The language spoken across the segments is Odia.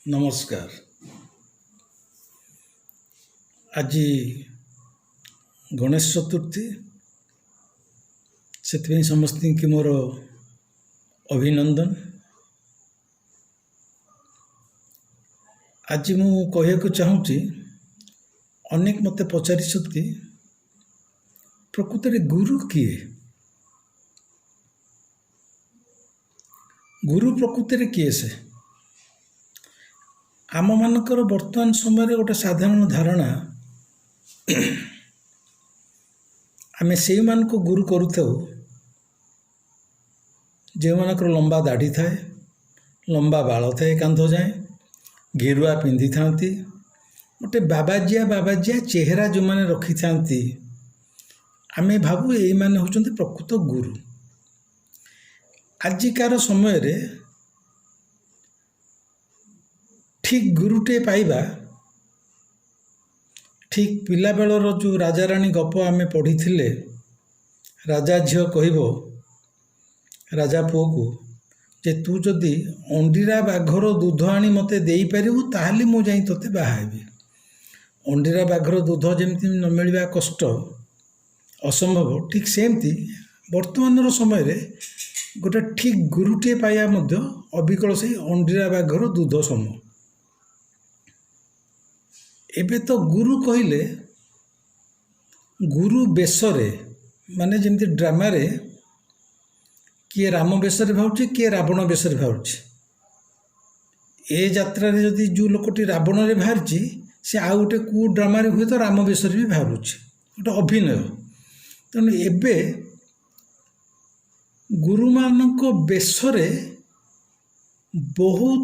नमस्कार। आज गणेश चतुर्थी से समस्त की मोर अभिनंदन। आज मु कहू चाहूँगी अनेक मत पचारि प्रकृत गुरु किए, गुरु प्रकृति किए से आम मानकर वर्तमान समय गोटे साधारण धारणा आमे से मान को गुरु करुथाउ जो मानकर लंबा दाढ़ी थाए, लंबा बाल थाए, कांध जाए घेरुआ पिंधि थांती, गोटे बाबाजिया चेहरा जो मैंने रखी थांती, आमे भाबू ये माने होचंती प्रकृत गुरु। आजिकार समय रे ठीक गुरुटे पाइबा ठीक पिला बेलर जो राजा रानी गप आमे पढ़ी थिले, राजा झियो कहबो राजा पुओ को जे तू जदि अंडीरा बाघर दूध आनी मते देई परिबु ताहले मु जाई तोते बाहाबी। अंडीरा बाघर दूध जेमती न मिलवा कष्ट असंभव, ठीक सेमती वर्तमान समय रे गोटे ठीक गुरुटे पाइबा मध्य अबिकल से अंडीरा बाघर दूध सम। एबे तो गुरु कहले गुरु बेसरे माने जेमती ड्रामा रे किए राम बेसरे भावुची, किए रावण बेसरे भावुची। ए यात्रा रे जदि जो लोकटी रावण रे बाहरची से आउ गोटे कु ड्रामा रे हुए तो राम बेसरे भी बाहरुची, गोटे अभिनय। तेणु एबे गुरु मानक बेसरे बहुत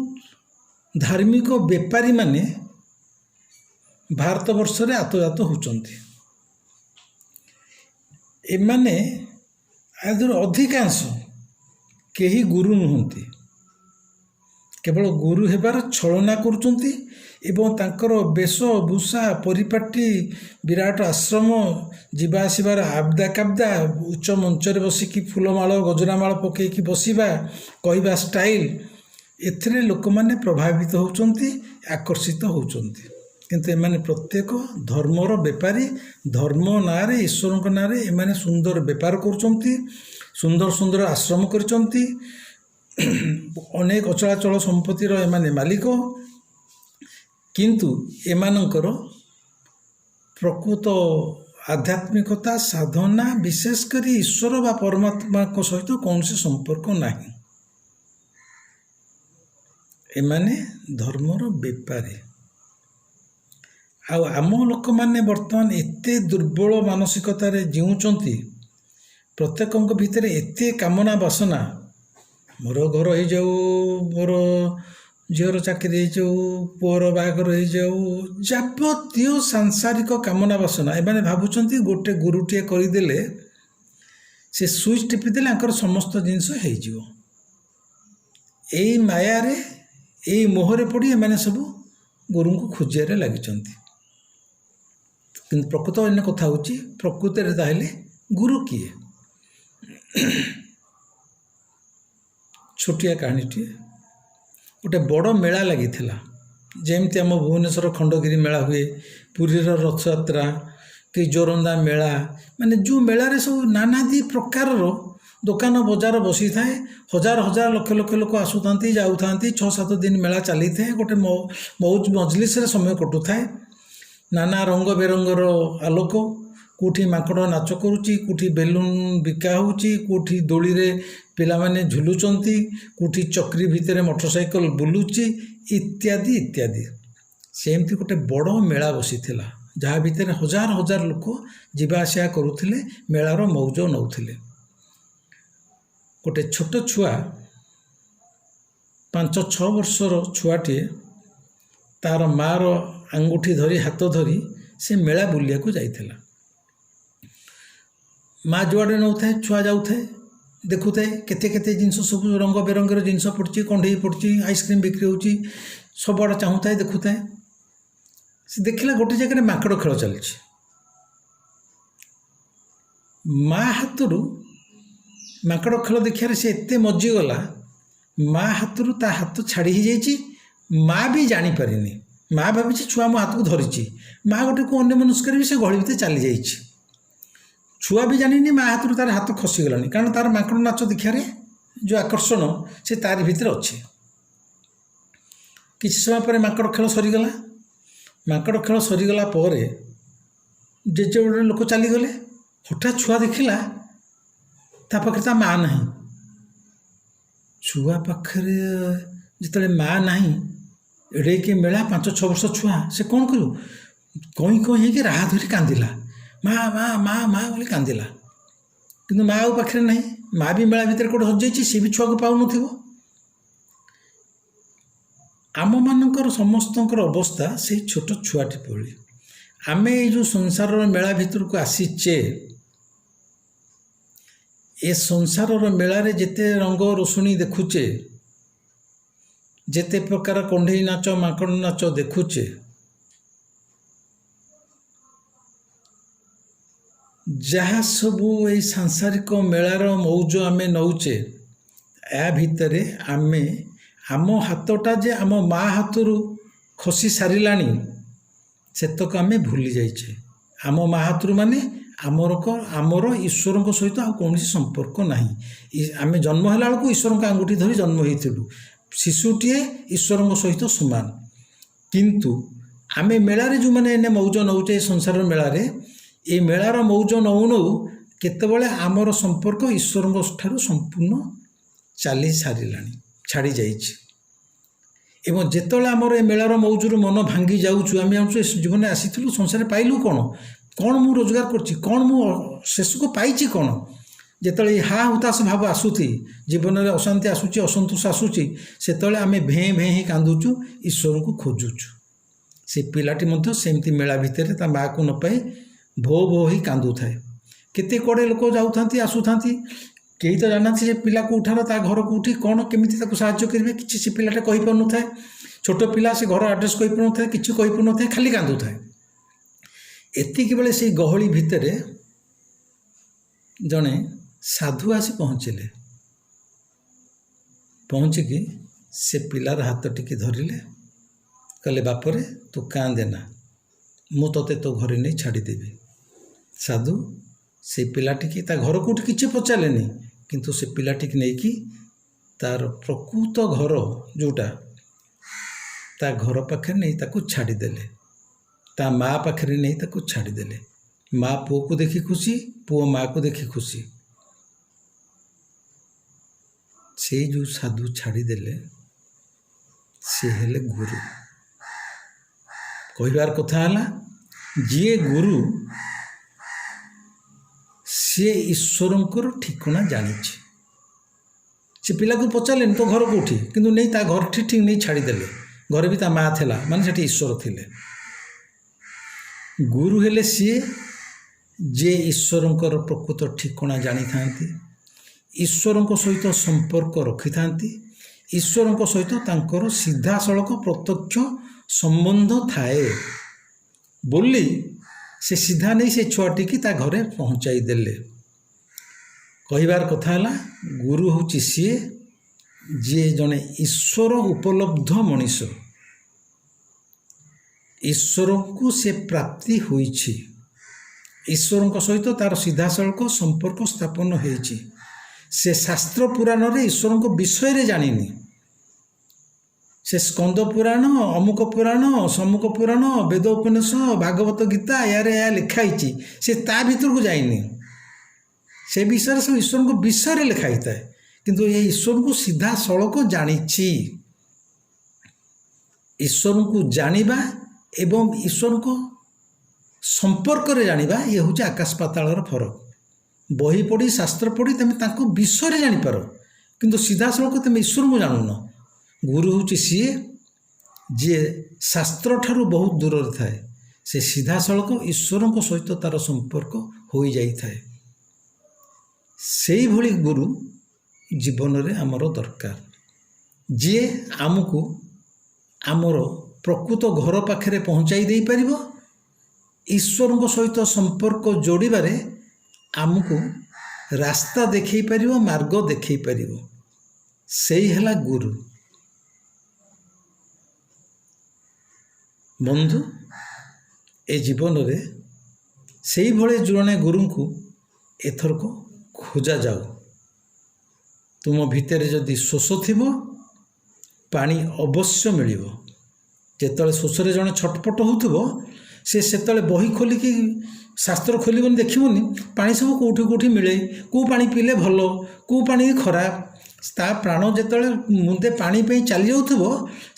धार्मिक बेपारी माने भारत वर्ष रे आतजात होचंती। एमाने आदर अधिकांश केही गुरु नुहंती, केवल गुरु हेबार छलना करुचंती एवं तांकर वेशभूषा परिपाटी विराट आश्रम जीवा आसबार आबदा काबदा उच्च मंचरे बसिकी फूलमाल गजरामाल पकईकी बसिबा कहवा स्टाइल एथिरे लोक माने प्रभावित होचंती, आकर्षित होचंती। किंतु एमाने प्रत्येक धर्मर बेपारी, धर्म नारे ईश्वर नारे एमाने सुंदर बेपार करुचंती, सुंदर सुंदर आश्रम करिचंती, अनेक अचलाचल संपत्तिर एमाने मालिक। किंतु एमानंकर प्रकृत आध्यात्मिकता साधना विशेषकर ईश्वर बा परमात्मा को सहित कौन से संपर्क नहीं। एमाने धर्मर बेपारी। आम लोक माने वर्तमान एते दुर्बल मानसिकतार जीवुंचंती, प्रत्येक भितर एते कामना बासना, मोर घर हो जाऊ, मोर झीर चाकरी हो जाऊ, पुअर बाहागर हो जाऊ, जाबतीय सांसारिक कामना बासना एमाने भावुचंती गोटे गुरुटीए करदेले से स्विच टिपिदेले आंकर समस्त जिनस हो। एई माया रे एई मोहरे पड़ी एमाने सब गुरु को खोजियारे लागिचंती। किंतु प्रकृत अन्य कथा होची प्रकृत रे ताहले गुरु किए। छोटिया कहानीटी गोटे बड़ मेला लगी जेमती आम भुवनेश्वर खंडगिरी मेला हुए, पुरीर रथयात्रा कि जोरंदा मेला, माने जो मेलारे सब नानादी प्रकार दुकान बजार बसी थाए, हजार हजार लक्ष लक्ष लोक आसुथांती जाउथांती, 6-7 दिन मेला चली थाए, गोटे मौज मजलिस रे समय कटु थाए। नाना रंग बेरंगर आलोक, कोठी माकड़ नाच करुच्ची, कोठी बेलून बिका होची, कोठी दोली रे पिला माने झुलुचंती, कोठी चक्री भितर मोटरसाइकल बुलुची इत्यादि इत्यादि। सेमती गोटे बड़ मेला बसीथिला जहाँ भितर हजार हजार लोक जीवा आसिया करुथिले, मेलार मौज नौथिले। गोटे छोट छुआ 5-6 वर्षर छुआटे तार मार आंगुठी धरी हाथ धरी से मेला बुलिया को जाइथिला। माँ जुआड़े नौ थाए छुआ जाऊ थाए, देखु थाए केते केते जिनस सब रंग बेरंगर जिनस पड़ी, कंढई पड़ी, आइसक्रीम बिक्री होची, सबआड़ चाहू थाए देखु थाए। से देखला गोटे जगह माकड़ खेल चली। माँ हाथरू माकड़ खेल देखार से एते मज्जिगला, माँ हाथरू ता हाथ छाड़ी ही जाइए, ମା ବି ଜାଣିପାରିନି। ମା ଭାବିଛି ଛୁଆ ମୋ ହାତକୁ ଧରିଛି, ମା ଗୋଟେକୁ ଅନ୍ୟମନସ୍କରେ ବି ସେ ଗହଳି ଭିତରେ ଚାଲିଯାଇଛି। ଛୁଆ ବି ଜାଣିନି ମା ହାତରୁ ତାର ହାତ ଖସିଗଲାଣି, କାରଣ ତାର ମାଙ୍କଡ଼ ନାଚ ଦେଖିବାରେ ଯେଉଁ ଆକର୍ଷଣ ସେ ତାରି ଭିତରେ ଅଛି। କିଛି ସମୟ ପରେ ମାଙ୍କଡ଼ ଖେଳ ସରିଗଲା। ମାଙ୍କଡ଼ ଖେଳ ସରିଗଲା ପରେ ଜେଜେ ଗୋଟେ ଲୋକ ଚାଲିଗଲେ। ହଠାତ୍ ଛୁଆ ଦେଖିଲା ତା ପାଖରେ ତା ମା ନାହିଁ। ଛୁଆ ପାଖରେ ଯେତେବେଳେ ମା ନାହିଁ, ଏଡ଼େଇକି ମେଳା 5-6 ବର୍ଷ ଛୁଆ, ସେ କ'ଣ କରିବ? କଇଁ କଇଁ ହେଇକି ରାହା ଧରି କାନ୍ଦିଲା, ମା ମା ମା ମା ବୋଲି କାନ୍ଦିଲା। କିନ୍ତୁ ମା ଆଉ ପାଖରେ ନାହିଁ। ମା ବି ମେଳା ଭିତରେ କେଉଁଠି ହଜିଯାଇଛି, ସେ ବି ଛୁଆକୁ ପାଉନଥିବ। ଆମମାନଙ୍କର ସମସ୍ତଙ୍କର ଅବସ୍ଥା ସେଇ ଛୋଟ ଛୁଆଟି ଭଳି। ଆମେ ଏଇ ଯେଉଁ ସଂସାରର ମେଳା ଭିତରକୁ ଆସିଛେ, ଏ ସଂସାରର ମେଳାରେ ଯେତେ ରଙ୍ଗ ରୋଷଣୀ ଦେଖୁଛେ, ଯେତେ ପ୍ରକାର କଣ୍ଢେଇ ନାଚ ମାଙ୍କଡ଼ ନାଚ ଦେଖୁଛେ, ଯାହା ସବୁ ଏଇ ସାଂସାରିକ ମେଳାର ମଉଜ ଆମେ ନେଉଛେ, ଏହା ଭିତରେ ଆମେ ଆମ ହାତଟା ଯେ ଆମ ମା ହାତରୁ ଖସି ସାରିଲାଣି ସେତକ ଆମେ ଭୁଲି ଯାଇଛେ। ଆମ ମା ହାତରୁ ମାନେ ଆମର ଈଶ୍ୱରଙ୍କ ସହିତ ଆଉ କୌଣସି ସମ୍ପର୍କ ନାହିଁ। ଆମେ ଜନ୍ମ ହେଲା ବେଳକୁ ଈଶ୍ୱରଙ୍କ ଆଙ୍ଗୁଠି ଧରି ଜନ୍ମ ହେଇଥିଲୁ। ଶିଶୁଟିଏ ଈଶ୍ୱରଙ୍କ ସହିତ ସମାନ। କିନ୍ତୁ ଆମେ ମେଳାରେ ଯେଉଁମାନେ ଏନେ ମଉଜ ନେଉଛେ, ଏ ସଂସାରର ମେଳାରେ, ଏ ମେଳାର ମଉଜ ନଉ ନଉ କେତେବେଳେ ଆମର ସମ୍ପର୍କ ଈଶ୍ୱରଙ୍କ ଠାରୁ ସମ୍ପୂର୍ଣ୍ଣ ଚାଲି ସାରିଲାଣି, ଛାଡ଼ି ଯାଇଛି। ଏବଂ ଯେତେବେଳେ ଆମର ଏ ମେଳାର ମଉଜରୁ ମନ ଭାଙ୍ଗି ଯାଉଛୁ, ଆମେ ଜାଣୁଛୁ ଏ ଜୀବନରେ ଆସିଥିଲୁ, ସଂସାରରେ ପାଇଲୁ କ'ଣ? କ'ଣ ମୁଁ ରୋଜଗାର କରୁଛି? କ'ଣ ମୁଁ ଶେଷକୁ ପାଇଛି କ'ଣ? ଯେତେବେଳେ ଏ ହା ହୁତାଶ ଭାବ ଆସୁଛି, ଜୀବନରେ ଅଶାନ୍ତି ଆସୁଛି, ଅସନ୍ତୋଷ ଆସୁଛି, ସେତେବେଳେ ଆମେ ଭେଁ ଭେଁ ହେଇ କାନ୍ଦୁଛୁ, ଈଶ୍ୱରଙ୍କୁ ଖୋଜୁଛୁ। ସେ ପିଲାଟି ମଧ୍ୟ ସେମିତି ମେଳା ଭିତରେ ତା ମାଆକୁ ନ ପାଇ ଭୋ ଭୋ ହେଇ କାନ୍ଦୁଥାଏ। କେତେ କୁଆଡ଼େ ଲୋକ ଯାଉଥାନ୍ତି ଆସୁଥାନ୍ତି, କେହି ତ ଜାଣିନାହାନ୍ତି ସେ ପିଲାକୁ ଉଠାର ତା ଘରକୁ ଉଠି କ'ଣ କେମିତି ତାକୁ ସାହାଯ୍ୟ କରିବେ, କିଛି ସେ ପିଲାଟା କହିପାରୁନଥାଏ। ଛୋଟ ପିଲା, ସେ ଘର ଆଡ୍ରେସ୍ କହିପାରୁନଥାଏ, କିଛି କହିପାରୁନଥାଏ, ଖାଲି କାନ୍ଦୁଥାଏ। ଏତିକି ବେଳେ ସେଇ ଗହଳି ଭିତରେ ଜଣେ ସାଧୁ ଆସି ପହଞ୍ଚିଲେ। ପହଞ୍ଚିକି ସେ ପିଲାର ହାତ ଟିକେ ଧରିଲେ, କହିଲେ ବାପରେ ତୁ କାନ୍ଦେନା, ମୁଁ ତୋତେ ତୋ ଘରେ ନେଇ ଛାଡ଼ିଦେବି। ସାଧୁ ସେ ପିଲାଟିକି ତା ଘର କେଉଁଠି କିଛି ପଚାରିଲେନି, କିନ୍ତୁ ସେ ପିଲାଟିକି ନେଇକି ତାର ପ୍ରକୃତ ଘର ଯେଉଁଟା, ତା ଘର ପାଖରେ ନେଇ ତାକୁ ଛାଡ଼ିଦେଲେ। ତା ମା ପାଖରେ ନେଇ ତାକୁ ଛାଡ଼ିଦେଲେ। ମା ପୁଅକୁ ଦେଖି ଖୁସି, ପୁଅ ମାଆକୁ ଦେଖି ଖୁସି। ସେଇ ଯେଉଁ ସାଧୁ ଛାଡ଼ିଦେଲେ, ସେ ହେଲେ ଗୁରୁ। କହିବାର କଥା ହେଲା, ଯିଏ ଗୁରୁ ସିଏ ଈଶ୍ୱରଙ୍କର ଠିକଣା ଜାଣିଛି। ସେ ପିଲାକୁ ପଚାରିଲେନି ତୋ ଘର କେଉଁଠି, କିନ୍ତୁ ନେଇ ତା ଘରଠି ଠିକ୍ ନେଇ ଛାଡ଼ିଦେଲେ। ଘରେ ବି ତା ମା ଥିଲା, ମାନେ ସେଠି ଈଶ୍ୱର ଥିଲେ। ଗୁରୁ ହେଲେ ସିଏ ଯିଏ ଈଶ୍ୱରଙ୍କର ପ୍ରକୃତ ଠିକଣା ଜାଣିଥାନ୍ତି, ଈଶ୍ୱରଙ୍କ ସହିତ ସମ୍ପର୍କ ରଖିଥାନ୍ତି, ଈଶ୍ୱରଙ୍କ ସହିତ ତାଙ୍କର ସିଧାସଳଖ ପ୍ରତ୍ୟକ୍ଷ ସମ୍ବନ୍ଧ ଥାଏ ବୋଲି ସେ ସିଧା ନେଇ ସେ ଛୁଆଟିକି ତା ଘରେ ପହଞ୍ଚାଇ ଦେଲେ। କହିବାର କଥା ହେଲା, ଗୁରୁ ହେଉଛି ସିଏ ଯିଏ ଜଣେ ଈଶ୍ୱର ଉପଲବ୍ଧ ମଣିଷ। ଈଶ୍ୱରଙ୍କୁ ସେ ପ୍ରାପ୍ତି ହୋଇଛି, ଈଶ୍ୱରଙ୍କ ସହିତ ତାର ସିଧାସଳଖ ସମ୍ପର୍କ ସ୍ଥାପନ ହେଇଛି। ସେ ଶାସ୍ତ୍ର ପୁରାଣରେ ଈଶ୍ୱରଙ୍କ ବିଷୟରେ ଜାଣିନି। ସେ ସ୍କନ୍ଦ ପୁରାଣ, ଅମୁକ ପୁରାଣ, ସମୁକ ପୁରାଣ, ବେଦ ଉପନିଷଦ, ଭାଗବତ ଗୀତା, ୟାରେ ଏହା ଲେଖା ହେଇଛି, ସେ ତା ଭିତରକୁ ଯାଇନି। ସେ ବିଷୟରେ ସବୁ ଈଶ୍ୱରଙ୍କ ବିଷୟରେ ଲେଖା ହେଇଥାଏ, କିନ୍ତୁ ଏ ଈଶ୍ୱରଙ୍କୁ ସିଧାସଳଖ ଜାଣିଛି। ଈଶ୍ୱରଙ୍କୁ ଜାଣିବା ଏବଂ ଈଶ୍ୱରଙ୍କ ସମ୍ପର୍କରେ ଜାଣିବା, ଇଏ ହେଉଛି ଆକାଶ ପାତାଳର ଫରକ। ବହି ପଢ଼ି ଶାସ୍ତ୍ର ପଢ଼ି ତୁମେ ତାଙ୍କ ବିଷୟରେ ଜାଣିପାର, କିନ୍ତୁ ସିଧାସଳଖ ତୁମେ ଈଶ୍ୱରଙ୍କୁ ଜାଣୁନ। ଗୁରୁ ହେଉଛି ସିଏ ଯିଏ ଶାସ୍ତ୍ରଠାରୁ ବହୁତ ଦୂରରେ ଥାଏ, ସେ ସିଧାସଳଖ ଈଶ୍ୱରଙ୍କ ସହିତ ତାର ସମ୍ପର୍କ ହୋଇଯାଇଥାଏ। ସେଇଭଳି ଗୁରୁ ଜୀବନରେ ଆମର ଦରକାର, ଯିଏ ଆମକୁ ଆମର ପ୍ରକୃତ ଘର ପାଖରେ ପହଞ୍ଚାଇ ଦେଇପାରିବ, ଈଶ୍ୱରଙ୍କ ସହିତ ସମ୍ପର୍କ ଯୋଡ଼ିବାରେ ଆମକୁ ରାସ୍ତା ଦେଖେଇ ପାରିବ, ମାର୍ଗ ଦେଖେଇ ପାରିବ। ସେଇ ହେଲା ଗୁରୁ। ବନ୍ଧୁ ଏ ଜୀବନରେ ସେଇଭଳି ଜଣେ ଗୁରୁଙ୍କୁ ଏଥରକ ଖୋଜା ଯାଉ। ତୁମ ଭିତରେ ଯଦି ଶୋଷ ଥିବ ପାଣି ଅବଶ୍ୟ ମିଳିବ। ଯେତେବେଳେ ଶୋଷରେ ଜଣେ ଛଟପଟ ହେଉଥିବ ସେତେବେଳେ ବହି ଖୋଲିକି ଶାସ୍ତ୍ର ଖୋଲିବନି, ଦେଖିବନି ପାଣି ସବୁ କେଉଁଠି ମିଳେ, କେଉଁ ପାଣି ପିଇଲେ ଭଲ, କେଉଁ ପାଣି ଖରାପ। ତା ପ୍ରାଣ ଯେତେବେଳେ ମୁନ୍ଦେ ପାଣି ପାଇଁ ଚାଲି ଯାଉଥିବ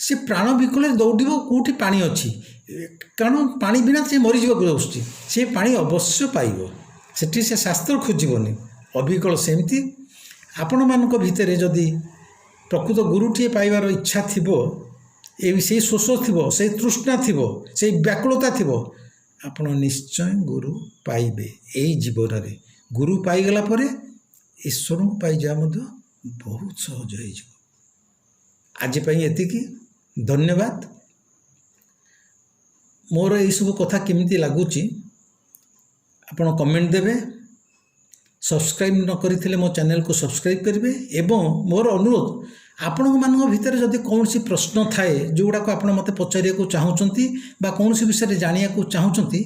ସେ ପ୍ରାଣ ବିକଳରେ ଦୌଡ଼ିବ କେଉଁଠି ପାଣି ଅଛି, କାରଣ ପାଣି ବିନା ସେ ମରିଯିବାକୁ ଯାଉଛି। ସେ ପାଣି ଅବଶ୍ୟ ପାଇବ, ସେଠି ସେ ଶାସ୍ତ୍ର ଖୋଜିବନି। ଅବିକଳ ସେମିତି ଆପଣମାନଙ୍କ ଭିତରେ ଯଦି ପ୍ରକୃତ ଗୁରୁଟିଏ ପାଇବାର ଇଚ୍ଛା ଥିବ, ସେଇ ଶୋଷ ଥିବ, ସେଇ ତୃଷ୍ଣା ଥିବ, ସେଇ ବ୍ୟାକୁଳତା ଥିବ, ଆପଣ ନିଶ୍ଚୟ ଗୁରୁ ପାଇବେ। ଏଇ ଜୀବନରେ ଗୁରୁ ପାଇଗଲା ପରେ ଈଶ୍ୱରଙ୍କୁ ପାଇଯିବା ମଧ୍ୟ ବହୁତ ସହଜ ହେଇଯିବ। ଆଜି ପାଇଁ ଏତିକି, ଧନ୍ୟବାଦ। ମୋର ଏଇସବୁ କଥା କେମିତି ଲାଗୁଛି ଆପଣ କମେଣ୍ଟ ଦେବେ। ସବସ୍କ୍ରାଇବ୍ ନ କରିଥିଲେ ମୋ ଚ୍ୟାନେଲକୁ ସବସ୍କ୍ରାଇବ୍ କରିବେ। ଏବଂ ମୋର ଅନୁରୋଧ, ଆପଣମାନଙ୍କ ଭିତରେ ଯଦି କୌଣସି ପ୍ରଶ୍ନ ଥାଏ ଯେଉଁଗୁଡ଼ାକ ଆପଣ ମୋତେ ପଚାରିବାକୁ ଚାହୁଁଛନ୍ତି ବା କୌଣସି ବିଷୟରେ ଜାଣିବାକୁ ଚାହୁଁଛନ୍ତି,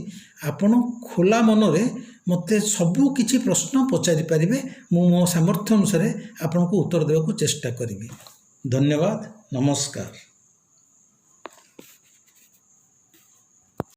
ଆପଣ ଖୋଲା ମନରେ ମୋତେ ସବୁ କିଛି ପ୍ରଶ୍ନ ପଚାରି ପାରିବେ। ମୁଁ ମୋ ସାମର୍ଥ୍ୟ ଅନୁସାରେ ଆପଣଙ୍କୁ ଉତ୍ତର ଦେବାକୁ ଚେଷ୍ଟା କରିବି। ଧନ୍ୟବାଦ, ନମସ୍କାର।